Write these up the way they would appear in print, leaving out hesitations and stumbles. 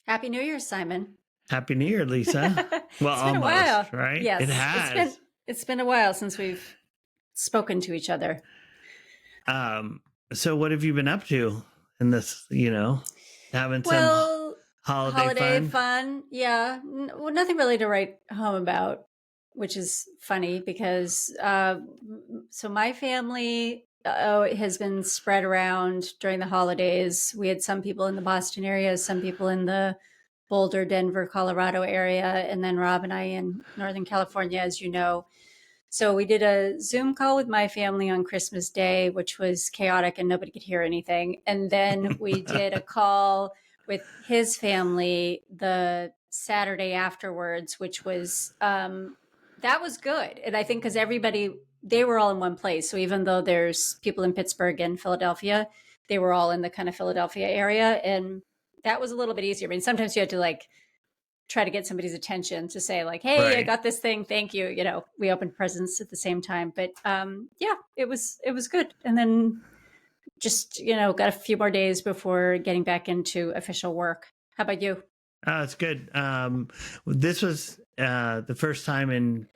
Happy New Year, Simon. Happy New Year, Lisa. Well, It's been a while. almost, right? It Yes, has. it's been a while since we've spoken to each other. Um, so what have you been up to in this, having some Well, holiday holiday fun? fun. Yeah. Well, nothing really to write home about, which is funny because so my family has been spread around during the holidays. We had some people in the Boston area, some people in the Boulder, Denver, Colorado area, and then Rob and I in Northern California, as you know. So we did a Zoom call with my family on Christmas Day, which was chaotic and nobody could hear anything. And then we did a call with his family the Saturday afterwards, which was that was good. And I think because everybody they were all in one place. So even though there's people in Pittsburgh and Philadelphia, they were all in the kind of Philadelphia area, and that was a little bit easier. I mean, sometimes you had to like try to get somebody's attention to say like, hey, I Right. got this thing, thank you, we opened presents at the same time. But yeah, it was good. And then just got a few more days before getting back into official work. How about you? Oh, it's good. This was the first time in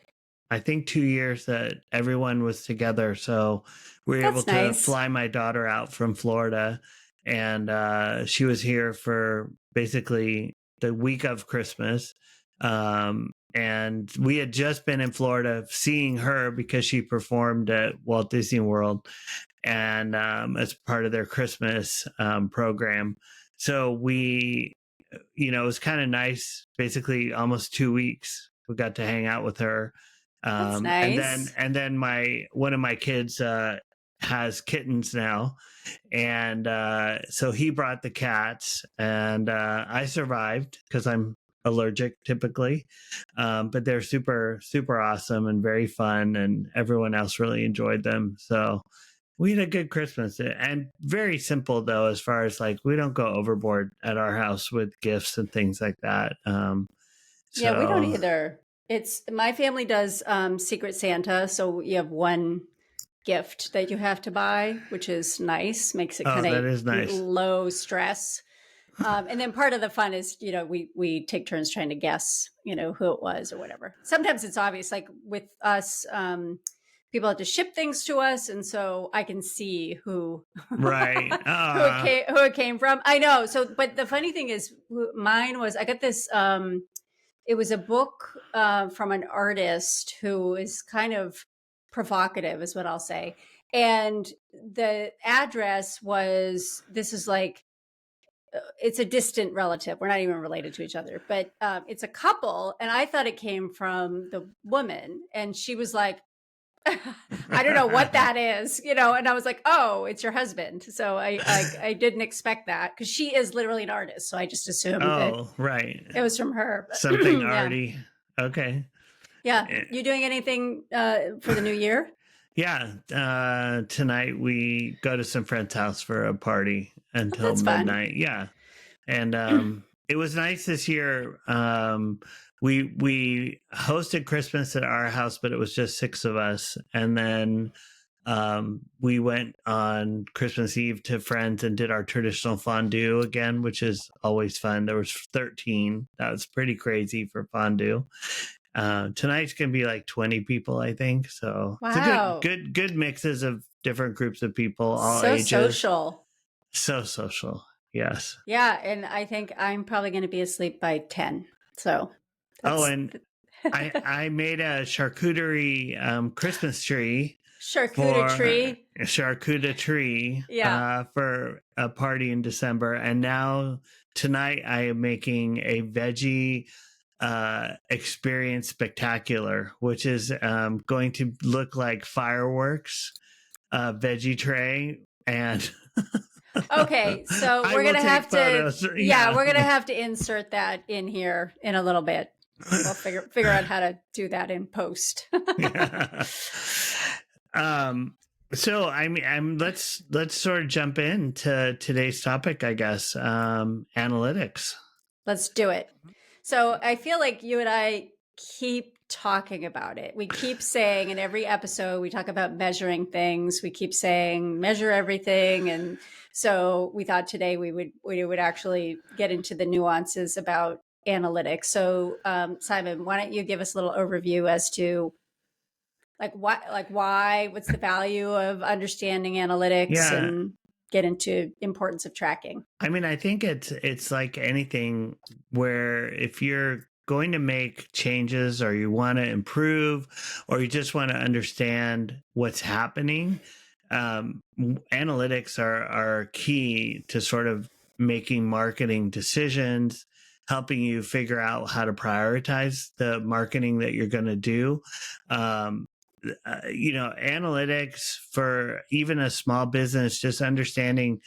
I think 2 years that everyone was together. So we were able That's to nice. fly my daughter out from Florida, and she was here for basically the week of Christmas. And we had just been in Florida seeing her because she performed at Walt Disney World and as part of their Christmas program. So it was kind of nice. Basically, almost 2 weeks we got to hang out with her, That's and then nice. and then my one of my kids has kittens now, and so he brought the cats, and I survived because I'm allergic typically, but they're super super awesome and very fun, and everyone else really enjoyed them. So we had a good Christmas and very simple though, as far as like we don't go overboard at our house with gifts and things like that. Yeah, we don't So either. It's my family does Secret Santa, so you have one gift that you have to buy, which is nice, makes it oh, kind of that is nice. low stress. And then part of the fun is, we take turns trying to guess, who it was or whatever. Sometimes it's obvious, like with us, people have to ship things to us, and so I can see who Right. who it came from. I know. So, but the funny thing is, mine was I got this. It was a book from an artist who is kind of provocative, is what I'll say. And the address was this is like it's a distant relative. We're not even related to each other, but it's a couple. And I thought it came from the woman. And she was like, I don't know what that is, And I was like, oh, it's your husband. So I didn't expect that because she is literally an artist. So I just assumed that Oh, right. it was from her. Something Yeah. arty. Okay. Yeah. Eh, You doing anything for the new year? Yeah. Tonight we go to some friend's house for a party Oh, until that's fun. midnight. Yeah. And it was nice this year. We hosted Christmas at our house, but it was just six of us. And then we went on Christmas Eve to friends and did our traditional fondue again, which is always fun. There was 13. That was pretty crazy for fondue. Tonight's gonna be like 20 people, I think. So it's a Wow. good mixes of different groups of people, all So ages. social. So social. Yes. Yeah. And I think I'm probably going to be asleep by 10. So Oh, that's and I made a charcuterie Christmas tree for charcuterie. a charcuterie tree Yeah. for a party in December, and now tonight I am making a veggie experience spectacular, which is going to look like fireworks veggie tray, and Okay. So I we're going will to take have to, photos. yeah, Yeah. we're going to have to insert that in here in a little bit. We'll figure out how to do that in post. Yeah. Um, so I mean, let's sort of jump into today's topic, I guess. Analytics. Let's do it. So I feel like you and I keep talking about it. We keep saying in every episode, we talk about measuring things. We keep saying measure everything. And so we thought today we would actually get into the nuances about analytics. So Simon, why don't you give us a little overview as to why, what's the value of understanding analytics Yeah. and get into importance of tracking? I mean, I think it's like anything where if you're going to make changes or you want to improve or you just want to understand what's happening, analytics are key to sort of making marketing decisions, helping you figure out how to prioritize the marketing that you're going to do. Um, Analytics for even a small business, just understanding,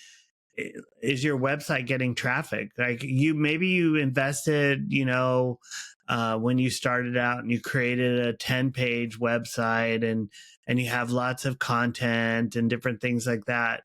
is your website getting traffic? Like maybe you invested, when you started out and you created a 10-page website and you have lots of content and different things like that.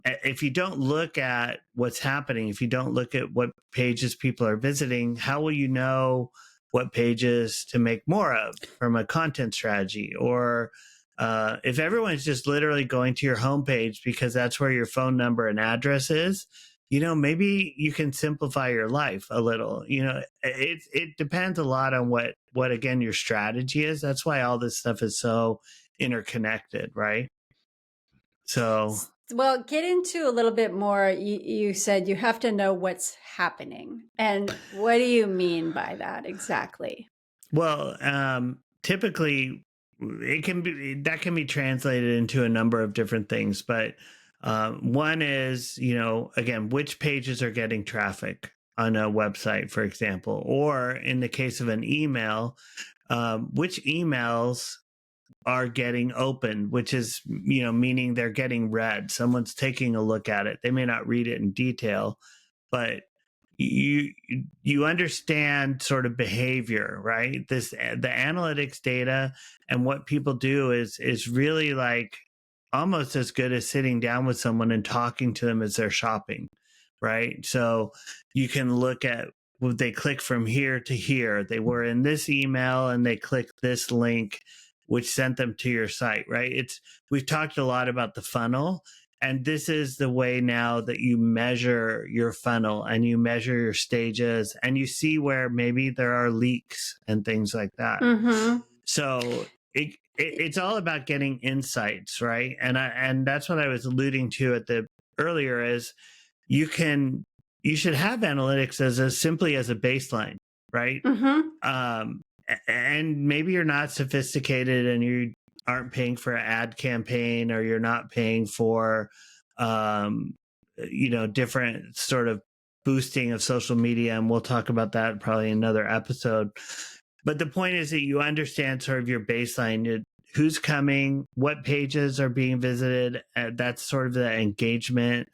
If you don't look at what's happening, if you don't look at what pages people are visiting, how will you know what pages to make more of from a content strategy? Or if everyone's just literally going to your homepage because that's where your phone number and address is, maybe you can simplify your life a little. It depends a lot on what again your strategy is. That's why all this stuff is so interconnected, right? So, Well, get into a little bit more. You said you have to know what's happening. And what do you mean by that exactly? well, typically that can be translated into a number of different things, but one is, again, which pages are getting traffic on a website, for example, or in the case of an email, which emails are getting opened, which is, meaning they're getting read. Someone's taking a look at it. They may not read it in detail, but you you understand sort of behavior, right? The analytics data and what people do is really like almost as good as sitting down with someone and talking to them as they're shopping, right? So you can look at, well, they click from here to here, they were in this email and they clicked this link which sent them to your site, right? We've talked a lot about the funnel, and this is the way now that you measure your funnel and you measure your stages and you see where maybe there are leaks and things like that. Mm-hmm. So it's all about getting insights, right? And that's what I was alluding to at the earlier is you should have analytics as simply as a baseline, right? Mm-hmm. And maybe you're not sophisticated and you aren't paying for an ad campaign, or you're not paying for different sort of boosting of social media, and we'll talk about that probably in another episode. But the point is that you understand sort of your baseline, who's coming, what pages are being visited, that's sort of the engagement,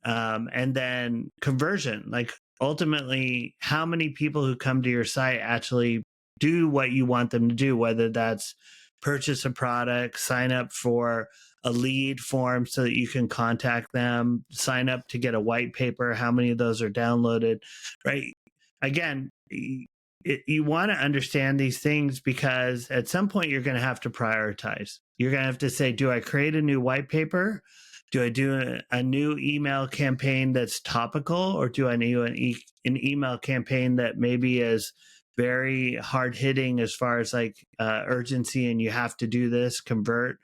and then conversion, like ultimately how many people who come to your site actually do what you want them to do, whether that's purchase a product, sign up for a lead form so that you can contact them, sign up to get a white paper, how many of those are downloaded, right? Again, you want to understand these things because at some point you're going to have to prioritize. You're going to have to say, do I create a new white paper? Do I do a new email campaign that's topical, or do I do an email campaign that maybe is very hard hitting as far as like urgency and you have to do this, convert?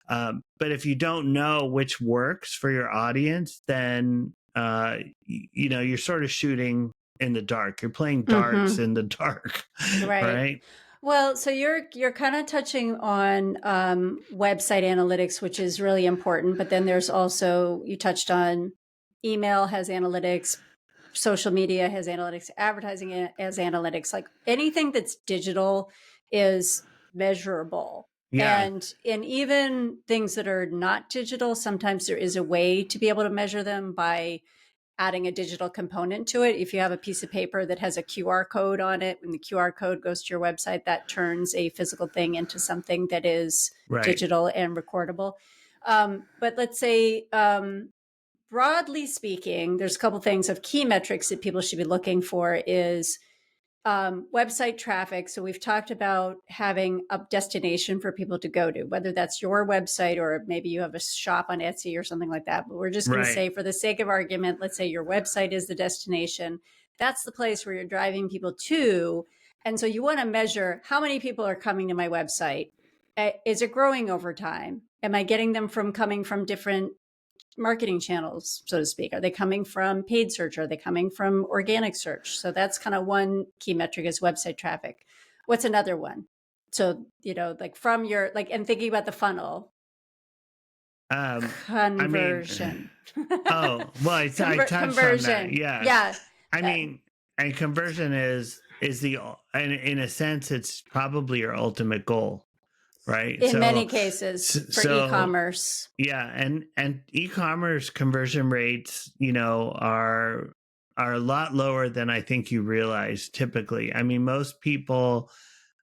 But if you don't know which works for your audience, then you're sort of shooting in the dark. You're playing darts in the dark, Right. right? Well, so you're kind of touching on website analytics, which is really important. But then there's also, you touched on email has analytics, social media has analytics, advertising has analytics. Like anything that's digital is measurable. Yeah. And even things that are not digital, sometimes there is a way to be able to measure them by adding a digital component to it. If you have a piece of paper that has a QR code on it, when the QR code goes to your website, that turns a physical thing into something that is Right. digital and recordable. But let's say, broadly speaking, there's a couple things of key metrics that people should be looking for is website traffic. So we've talked about having a destination for people to go to, whether that's your website or maybe you have a shop on Etsy or something like that. But we're just going to Right. say, for the sake of argument, let's say your website is the destination. That's the place where you're driving people to. And so you want to measure how many people are coming to my website. Is it growing over time? Am I getting them from coming from different marketing channels, so to speak? Are they coming from paid search? Are they coming from organic search? So that's kind of one key metric is website traffic. What's another one? So, like from your, and thinking about the funnel, I mean, conversion. oh, well, I touched on that. Conversion. Yeah. Yeah. I mean, and conversion is in a sense, it's probably your ultimate goal, right? In many cases for e-commerce. Yeah, and e-commerce conversion rates, are a lot lower than I think you realize typically. I mean, most people,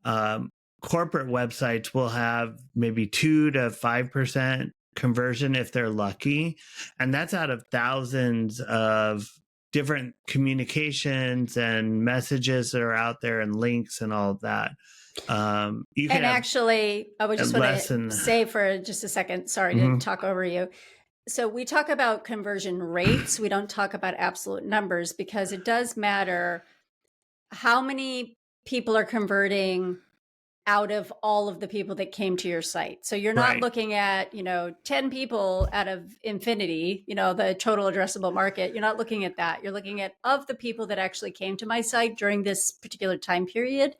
corporate websites will have maybe 2 to 5% conversion if they're lucky, and that's out of thousands of different communications and messages that are out there and links and all of that. You can actually, I would just want to say for just a second, sorry to talk over you. So we talk about conversion rates. We don't talk about absolute numbers because it does matter how many people are converting out of all of the people that came to your site. So you're not looking at, 10 people out of infinity, the total addressable market. You're not looking at that. You're looking at of the people that actually came to my site during this particular time period.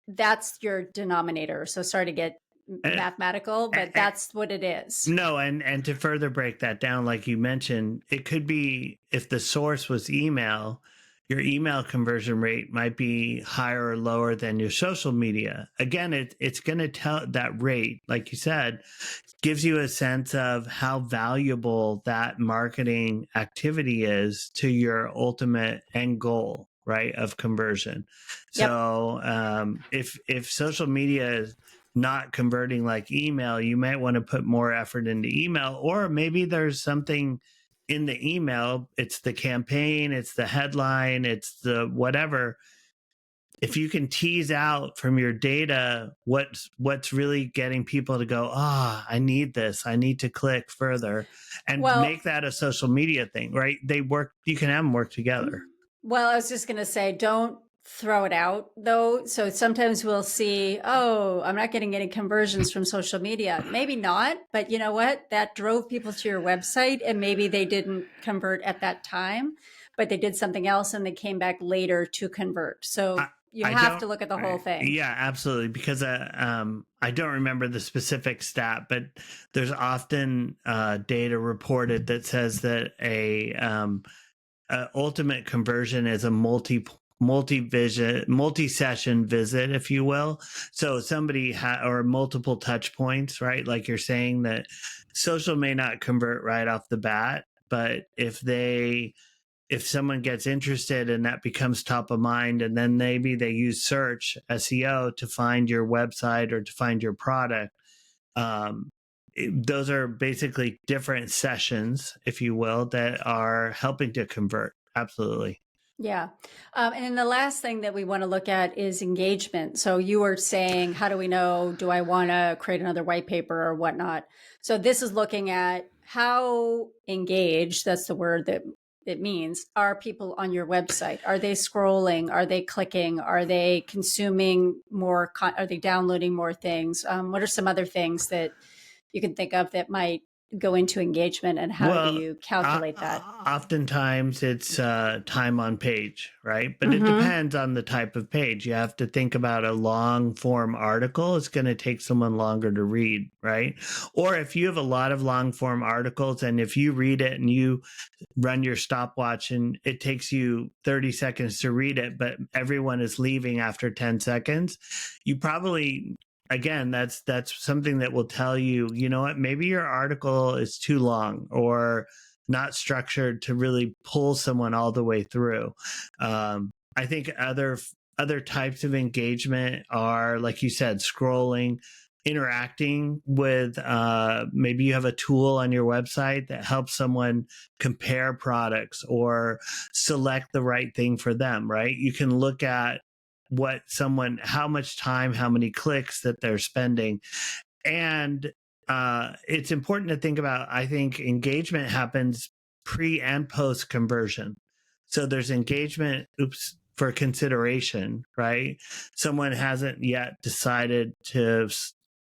That's your denominator. So sorry to get mathematical, but that's what it is. No, and to further break that down, like you mentioned, it could be if the source was email, your email conversion rate might be higher or lower than your social media. Again, it's going to tell that rate, like you said, gives you a sense of how valuable that marketing activity is to your ultimate end goal, right, of conversion. Yep. So if social media is not converting like email, you might want to put more effort into email, or maybe there's something in the email, it's the campaign, it's the headline, it's the whatever. If you can tease out from your data what's really getting people to go, I need this, I need to click further, and make that a social media thing, right? You can have them work together. Well, I was just going to say, don't throw it out though. So sometimes we'll see, I'm not getting any conversions from social media. Maybe not, but you know what? That drove people to your website and maybe they didn't convert at that time, but they did something else and they came back later to convert. So you have to look at the whole thing. Yeah, absolutely. Because I don't remember the specific stat, but there's often data reported that says that a ultimate conversion is a multi-session visit, if you will. So somebody or multiple touch points, right? Like you're saying that social may not convert right off the bat, but if someone gets interested and that becomes top of mind, and then maybe they use search SEO to find your website or to find your product, those are basically different sessions, if you will, that are helping to convert. Absolutely. Yeah. And then the last thing that we want to look at is engagement. So you were saying, how do we know, do I want to create another white paper or whatnot? So this is looking at how engaged, that's the word that it means, are people on your website? Are they scrolling? Are they clicking? Are they consuming more? Are they downloading more things? What are some other things that you can think of that might go into engagement, and how do you calculate that? Oftentimes it's time on page, right? But it depends on the type of page. You have to think about a long form article. It's going to take someone longer to read, right? Or if you have a lot of long form articles and if you read it and you run your stopwatch and it takes you 30 seconds to read it, but everyone is leaving after 10 seconds, you probably... Again, that's something that will tell you, you know what, maybe your article is too long or not structured to really pull someone all the way through. I think other types of engagement are, like you said, scrolling, interacting with maybe you have a tool on your website that helps someone compare products or select the right thing for them, right? You can look at how much time, how many clicks that they're spending. And it's important to think about, I think engagement happens pre and post conversion. So there's engagement, for consideration, right? Someone hasn't yet decided to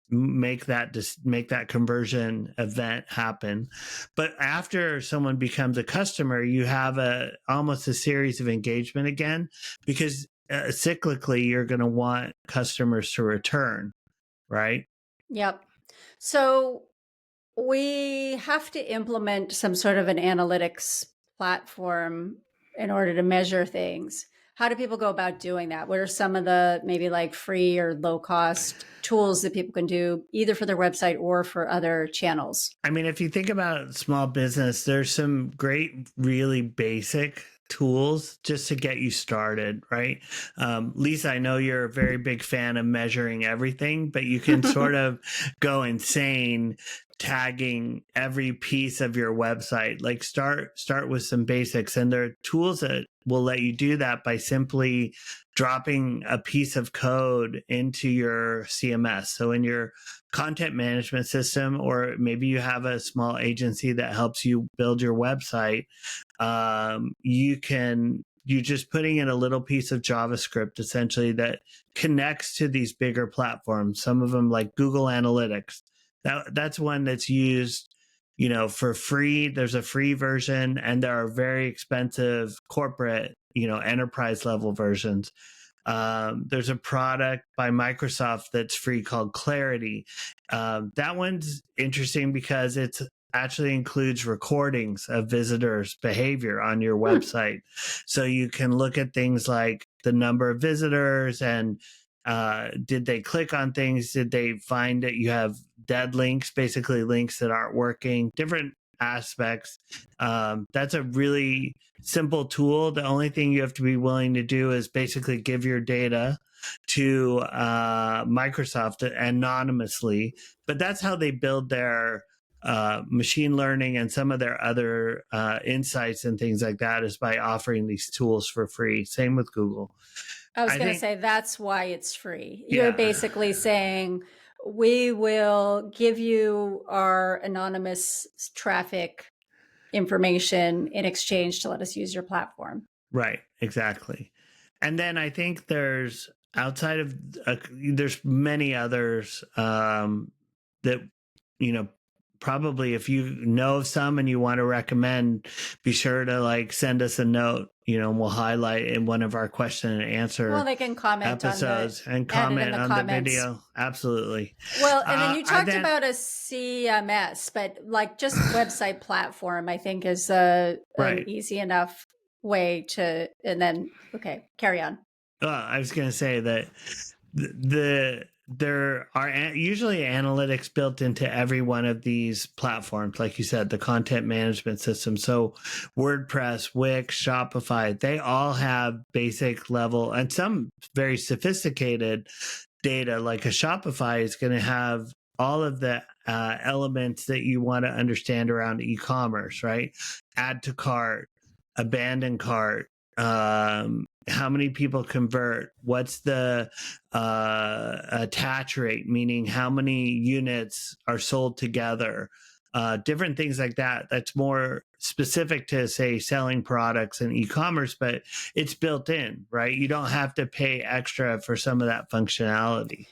make that conversion event happen, but after someone becomes a customer, you have almost a series of engagement again, because cyclically you're going to want customers to return, right? Yep. So we have to implement some sort of an analytics platform in order to measure things. How do people go about doing that? What are some of the maybe like free or low cost tools that people can do either for their website or for other channels? I mean, if you think about small business, there's some great, really basic tools just to get you started, right? Lisa, I know you're a very big fan of measuring everything, but you can sort of go insane tagging every piece of your website. Like start with some basics, and there are tools that will let you do that by simply dropping a piece of code into your CMS. So in your content management system, or maybe you have a small agency that helps you build your website, you just putting in a little piece of JavaScript essentially that connects to these bigger platforms. Some of them like Google Analytics. That's one that's used, for free. There's a free version, and there are very expensive corporate, enterprise level versions. There's a product by Microsoft that's free called Clarity. That one's interesting because it actually includes recordings of visitors' behavior on your website. So you can look at things like the number of visitors and did they click on things? Did they find that you have dead links, basically links that aren't working, different aspects. That's a really simple tool. The only thing you have to be willing to do is basically give your data to Microsoft anonymously. But that's how they build their machine learning and some of their other insights and things like that, is by offering these tools for free. Same with Google. I was going to say that's why it's free. You're basically saying we will give you our anonymous traffic information in exchange to let us use your platform. Right, exactly. And then I think there's outside of there's many others that probably if you know of some and you want to recommend, be sure to send us a note, and we'll highlight in one of our question and answer Well, they can comment episodes on and comment on the video. Absolutely. Well, and then you talked about a CMS, but just website platform, I think is an easy enough way to, and then, okay, carry on. I was going to say that there are usually analytics built into every one of these platforms. Like you said, the content management system. So WordPress, Wix, Shopify, they all have basic level and some very sophisticated data. Like a Shopify is going to have all of the elements that you want to understand around e-commerce, right? Add to cart, abandon cart, how many people convert, what's the attach rate, meaning how many units are sold together, different things like that. That's more specific to, say, selling products and e-commerce, but it's built in, right? You don't have to pay extra for some of that functionality.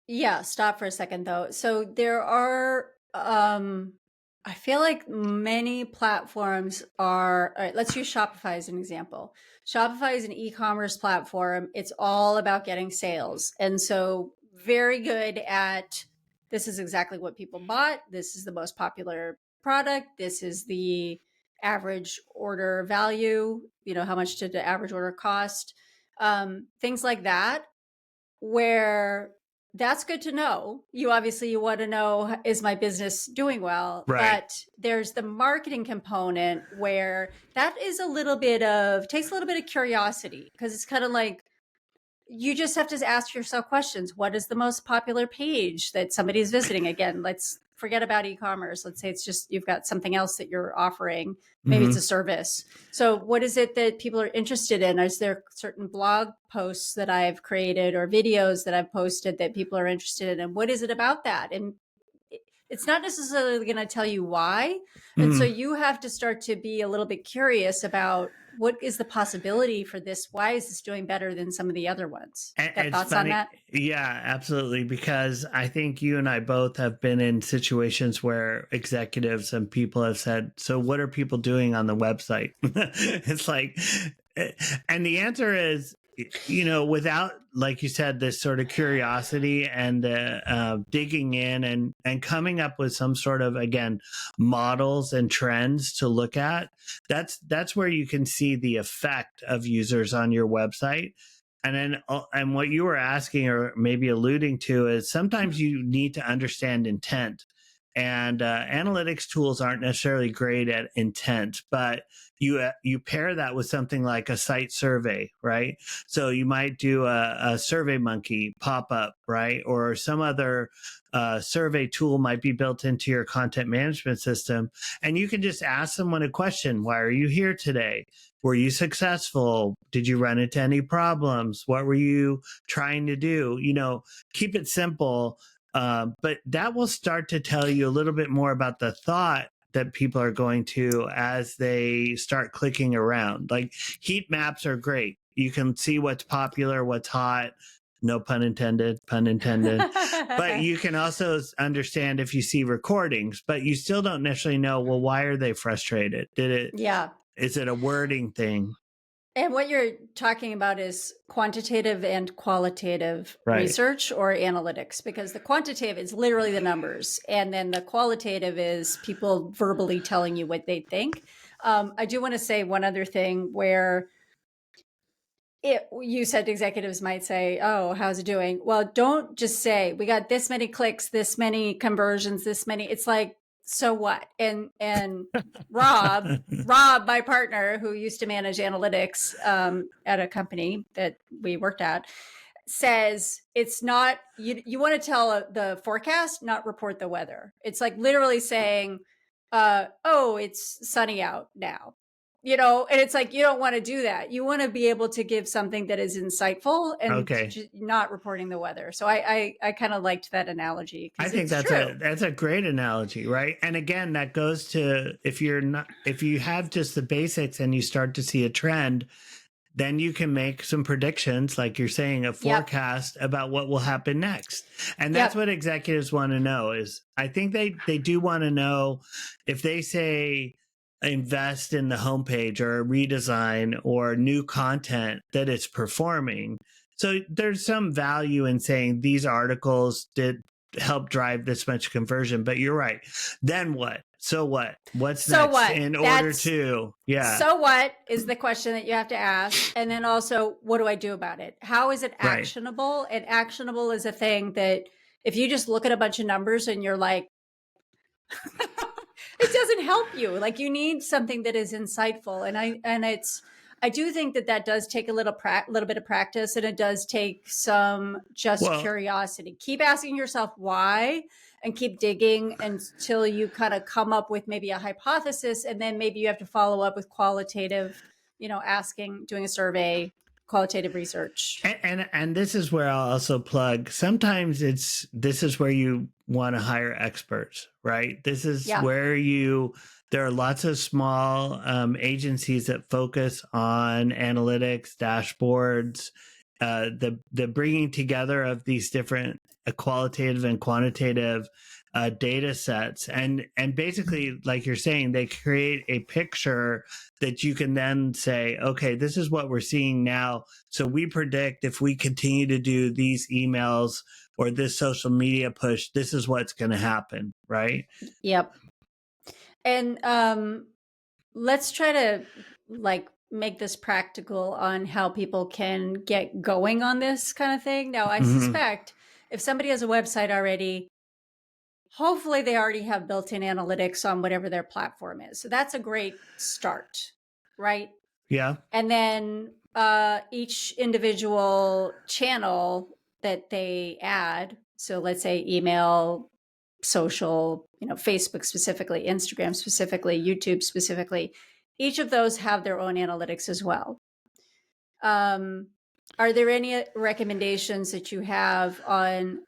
Yeah, stop for a second though. So there are I feel like many platforms are, all right, let's use Shopify as an example. Shopify is an e-commerce platform. It's all about getting sales. And so very good at, this is exactly what people bought. This is the most popular product. This is the average order value. How much did the average order cost? Things like that, where that's good to know. You want to know, is my business doing well? Right. But there's the marketing component where that is takes a little bit of curiosity, because it's kind of like, you just have to ask yourself questions. What is the most popular page that somebody's visiting? Again, let's forget about e-commerce. Let's say it's just you've got something else that you're offering. Maybe it's a service. So what is it that people are interested in? Is there certain blog posts that I've created or videos that I've posted that people are interested in? And what is it about that? And it's not necessarily going to tell you why. And so you have to start to be a little bit curious about what is the possibility for this? Why is this doing better than some of the other ones? Got thoughts on that? Yeah, absolutely. Because I think you and I both have been in situations where executives and people have said, so what are people doing on the website? It's like, and the answer is, without, like you said, this sort of curiosity and digging in and coming up with some sort of, again, models and trends to look at, that's where you can see the effect of users on your website. And then, and what you were asking or maybe alluding to is sometimes you need to understand intent. And analytics tools aren't necessarily great at intent, but you pair that with something like a site survey, right? So you might do a Survey Monkey pop up, right? Or some other survey tool might be built into your content management system. And you can just ask someone a question. Why are you here today? Were you successful? Did you run into any problems? What were you trying to do? Keep it simple. But that will start to tell you a little bit more about the thought that people are going to as they start clicking around. Like heat maps are great. You can see what's popular, what's hot. No pun intended, pun intended. But you can also understand if you see recordings, but you still don't necessarily know, well, why are they frustrated? Yeah. Is it a wording thing? And what you're talking about is quantitative and qualitative research or analytics, because the quantitative is literally the numbers. And then the qualitative is people verbally telling you what they think. I do want to say one other thing where you said executives might say, oh, how's it doing? Well, don't just say we got this many clicks, this many conversions, this many. It's like, so what? And Rob, my partner who used to manage analytics at a company that we worked at, says it's not, you want to tell the forecast, not report the weather. It's like literally saying, oh, it's sunny out now. And it's like, you don't want to do that. You want to be able to give something that is insightful and not reporting the weather. So I kind of liked that analogy. I think that's a great analogy, right? And again, that goes to if you have just the basics and you start to see a trend, then you can make some predictions, like you're saying, a forecast about what will happen next. And that's what executives want to know is I think they do want to know if they say, invest in the homepage or a redesign or new content that it's performing. So there's some value in saying these articles did help drive this much conversion, but you're right. Then what? So what? What's next order to? Yeah. So what is the question that you have to ask? And then also, what do I do about it? How is it actionable? Right. And actionable is a thing that if you just look at a bunch of numbers and you're like, it doesn't help you. Like you need something that is insightful. And I do think that does take a little bit of practice, and it does take some curiosity. Keep asking yourself why, and keep digging until you kind of come up with maybe a hypothesis, and then maybe you have to follow up with qualitative, doing a survey, qualitative research. And this is where I'll also plug. Sometimes this is where you want to hire experts, right? This is where there are lots of small agencies that focus on analytics, dashboards, the bringing together of these different qualitative and quantitative data sets. And basically, like you're saying, they create a picture that you can then say, okay, this is what we're seeing now. So we predict if we continue to do these emails or this social media push, this is what's going to happen, right? Yep. And let's try to make this practical on how people can get going on this kind of thing. Now, I suspect if somebody has a website already, hopefully they already have built-in analytics on whatever their platform is. So that's a great start, right? Yeah. And then each individual channel that they add. So let's say email, social, Facebook specifically, Instagram specifically, YouTube specifically, each of those have their own analytics as well. Are there any recommendations that you have on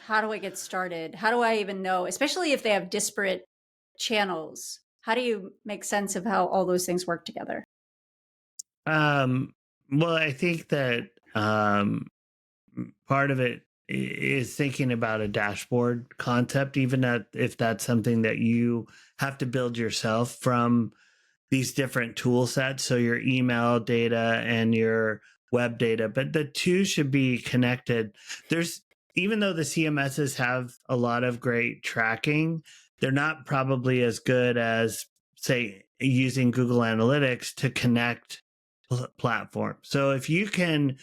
how do I get started? How do I even know, especially if they have disparate channels? How do you make sense of how all those things work together? Well, I think that part of it is thinking about a dashboard concept, even if that's something that you have to build yourself from these different tool sets. So your email data and your web data, but the two should be connected. Even though the CMSs have a lot of great tracking, they're not probably as good as, say, using Google Analytics to connect platforms. So if you can,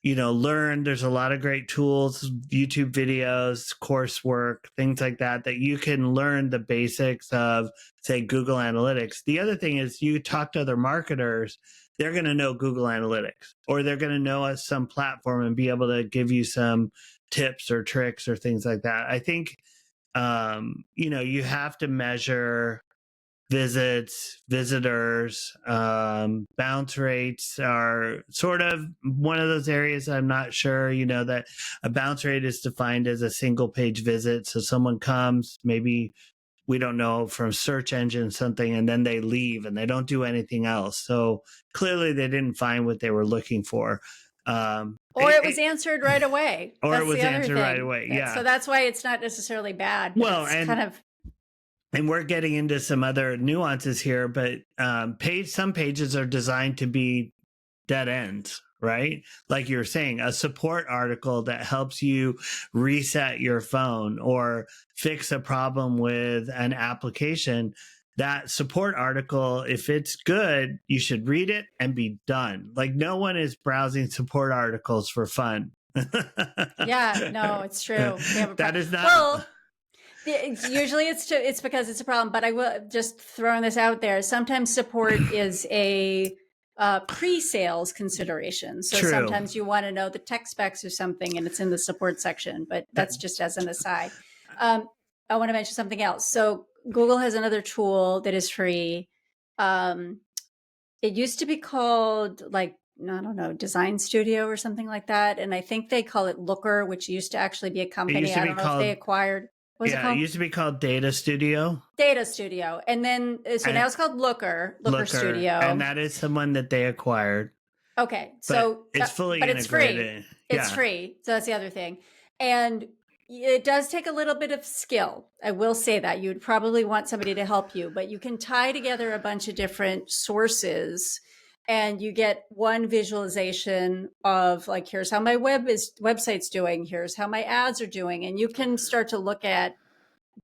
learn, there's a lot of great tools, YouTube videos, coursework, things like that you can learn the basics of, say, Google Analytics. The other thing is you talk to other marketers, they're going to know Google Analytics, or they're going to know some platform and be able to give you some tips or tricks or things like that. I think, you have to measure visits, visitors, bounce rates are sort of one of those areas I'm not sure, that a bounce rate is defined as a single page visit. So someone comes, maybe we don't know, from search engine something, and then they leave and they don't do anything else. So clearly they didn't find what they were looking for. Or it was answered right away. Or that's it was the other answered thing. right away. Yeah. So that's why it's not necessarily bad. Well, it's kind of. And we're getting into some other nuances here, but some pages are designed to be dead ends, right? Like you were saying, a support article that helps you reset your phone or fix a problem with an application. That support article, if it's good, you should read it and be done. Like, no one is browsing support articles for fun. Yeah, no, it's true. That is not. Well, usually it's because it's a problem, but I will just throwing this out there. Sometimes support is a pre-sales consideration. So True. Sometimes you want to know the tech specs or something and it's in the support section, but that's just as an aside. I want to mention something else. So Google has another tool that is free. It used to be called I don't know, Design Studio or something like that. And I think they call it Looker, which used to actually be a company. I don't know if they acquired. What was it called? It used to be called Data Studio. Data Studio. And then, now it's called Looker Studio. And that is someone that they acquired. Okay. So it's fully integrated. It's free. It's free. So that's the other thing. And it does take a little bit of skill. I will say that. You'd probably want somebody to help you, but you can tie together a bunch of different sources and you get one visualization of here's how my website's doing. Here's how my ads are doing. And you can start to look at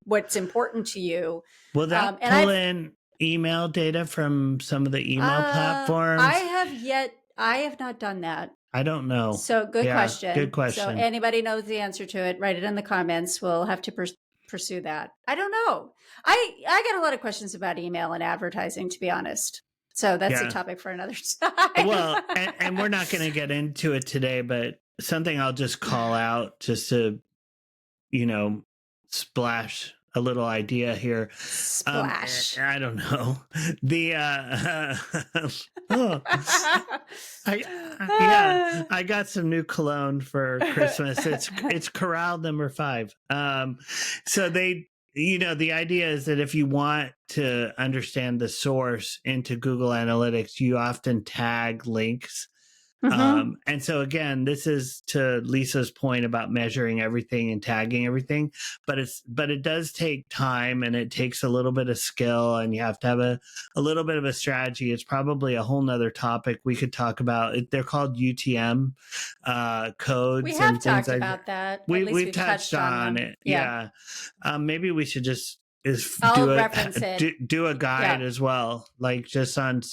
what's important to you. Will that pull in email data from some of the email platforms? I have not done that. I don't know. So good question. Good question. So anybody knows the answer to it, write it in the comments. We'll have to pursue that. I don't know. I get a lot of questions about email and advertising, to be honest. So that's a topic for another time. Well, and we're not going to get into it today, but something I'll just call out just to, splash a little idea here. Splash. I don't know. I got some new cologne for Christmas. It's Corral number 5. So the idea is that if you want to understand the source into Google Analytics, you often tag links. And so again, this is to Lisa's point about measuring everything and tagging everything, but it does take time and it takes a little bit of skill and you have to have a little bit of a strategy. It's probably a whole nother topic we could talk about. They're called UTM codes. We have talked about that. We've touched on it. Yeah. Maybe we should just reference it. Do a guide as well, just on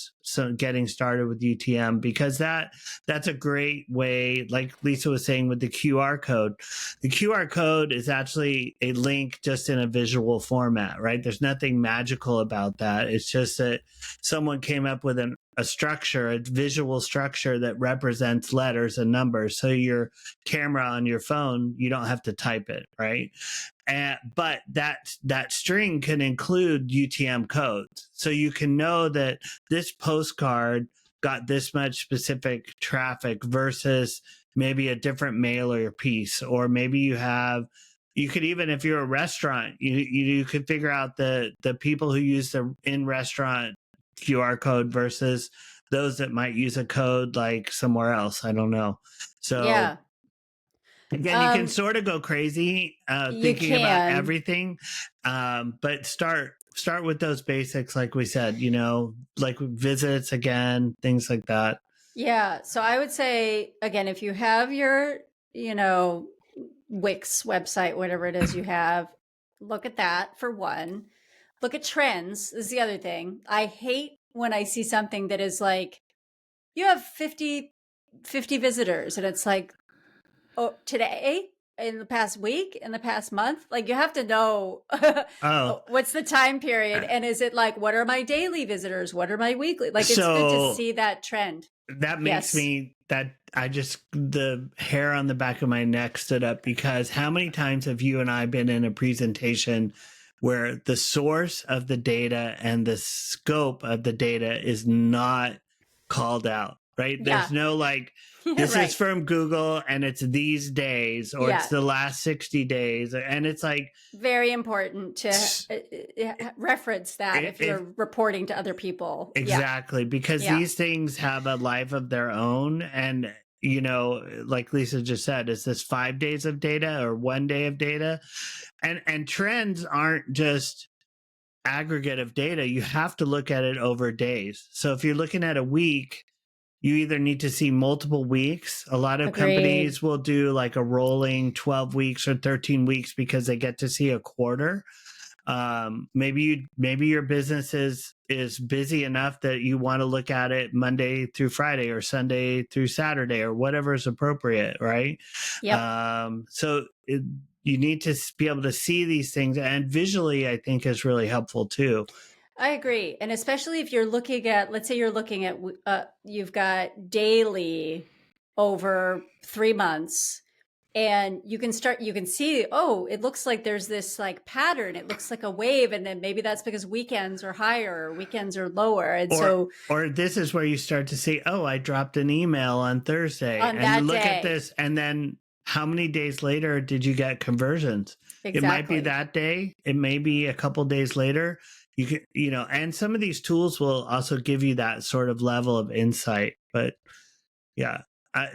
getting started with UTM, because that's a great way, like Lisa was saying with the QR code. The QR code is actually a link just in a visual format, right? There's nothing magical about that. It's just that someone came up with a structure, a visual structure that represents letters and numbers. So your camera on your phone, you don't have to type it, right? But that string can include UTM codes. So you can know that this postcard got this much specific traffic versus maybe a different mailer piece, or maybe you could, even if you're a restaurant, you could figure out the people who use the in-restaurant QR code versus those that might use a code like somewhere else. I don't know. So Yeah. again, you can sort of go crazy You thinking about can. everything, but start with those basics, like we said, like visits again, things like that. Yeah. So I would say, again, if you have your, Wix website, whatever it is you have, look at that for one. Look at trends. This is the other thing. I hate when I see something that is like, you have 50 visitors, and it's like, oh, today, in the past week, in the past month, like you have to know Oh, what's the time period, and is it like, what are my daily visitors, what are my weekly, like it's good to so see that trend. that makes Yes. the hair on the back of my neck stood up, because how many times have you and I been in a presentation where the source of the data and the scope of the data is not called out, right? Yeah. There's no like, this Right. is from Google and it's these days, or it's Yeah. the last 60 days. And it's like, Very important to reference that if you're reporting to other people. exactly, because Yeah. these things have a life of their own. And, like Lisa just said, is this 5 days of data or 1 day of data? And trends aren't just aggregate of data. You have to look at it over days. So if you're looking at a week, you either need to see multiple weeks. A lot of Agreed. companies will do like a rolling 12 weeks or 13 weeks because they get to see a quarter. Maybe your business is busy enough that you want to look at it Monday through Friday or Sunday through Saturday or whatever is appropriate, right? Yep. So you need to be able to see these things, and visually, I think, is really helpful too. I agree. And especially if you're looking at, let's say you're looking at, you've got daily over 3 months, and you can see, oh, it looks like there's this like pattern. It looks like a wave. And then maybe that's because weekends are higher or weekends are lower. And or this is where you start to see, oh, I dropped an email on Thursday and look at this. And then how many days later did you get conversions? Exactly. It might be that day. It may be a couple days later. You can, and some of these tools will also give you that sort of level of insight. But yeah,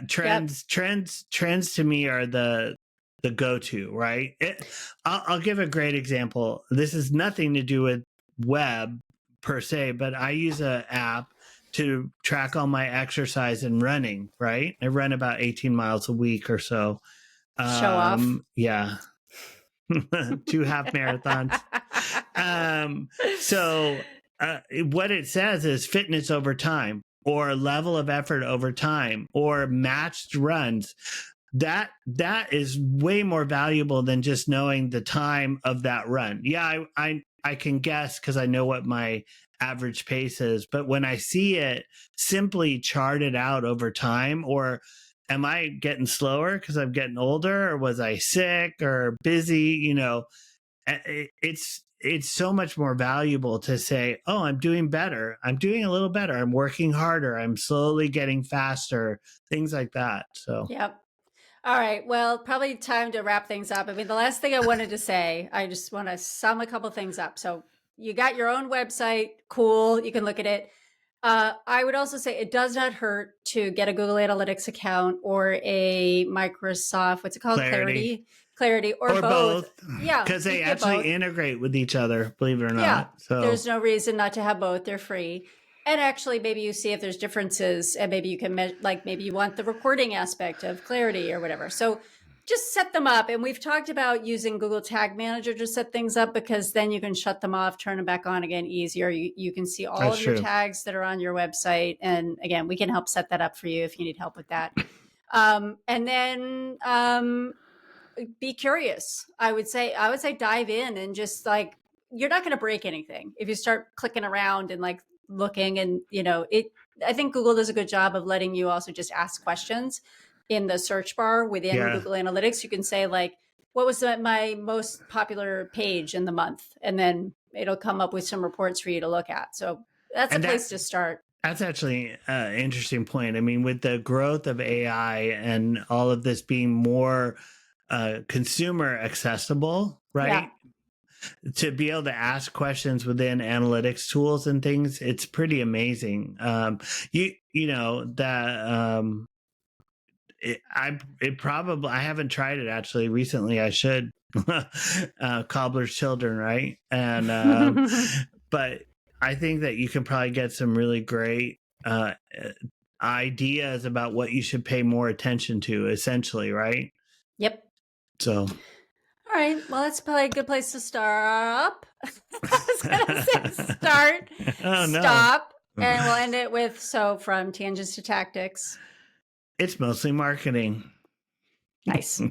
trends to me are the go-to, right? I'll give a great example. This is nothing to do with web per se, but I use an app to track all my exercise and running, right? I run about 18 miles a week or so. Show off. Yeah. 2 half marathons. So what it says is fitness over time, or level of effort over time, or matched runs. That is way more valuable than just knowing the time of that run. Yeah, I can guess because I know what my average pace is, but when I see it simply charted out over time, or am I getting slower because I'm getting older, or was I sick or busy? It's so much more valuable to say, oh, I'm doing better. I'm doing a little better. I'm working harder. I'm slowly getting faster, things like that. So, yep. All right. Well, probably time to wrap things up. I mean, the last thing I wanted to say, I just want to sum a couple things up. So you got your own website. Cool. You can look at it. I would also say it does not hurt to get a Google Analytics account or a Microsoft, what's it called? Clarity or both. Yeah. Because they actually integrate with each other, believe it or not. Yeah. So there's no reason not to have both. They're free. And actually, maybe you see if there's differences, and maybe you can maybe you want the recording aspect of Clarity or whatever. So just set them up. And we've talked about using Google Tag Manager to set things up, because then you can shut them off, turn them back on again easier. You can see all That's of your true. tags that are on your website. And again, we can help set that up for you if you need help with that. And then be curious. I would say dive in and just like, you're not going to break anything if you start clicking around and like looking. And I think Google does a good job of letting you also just ask questions in the search bar within Yeah. Google Analytics. You can say like, what was my most popular page in the month? And then it'll come up with some reports for you to look at. So that's And a place to start. that's actually an interesting point. I mean, with the growth of AI and all of this being more consumer accessible, right? Yeah. To be able to ask questions within analytics tools and things, it's pretty amazing. You know that I haven't tried it actually recently. I should. Cobbler's children, right? And but I think that you can probably get some really great ideas about what you should pay more attention to, essentially, right? Yep. So, All right. Well, that's probably a good place to stop. I was going to say start, oh no, stop, and we'll end it with from tangents to tactics. it's mostly marketing. Nice.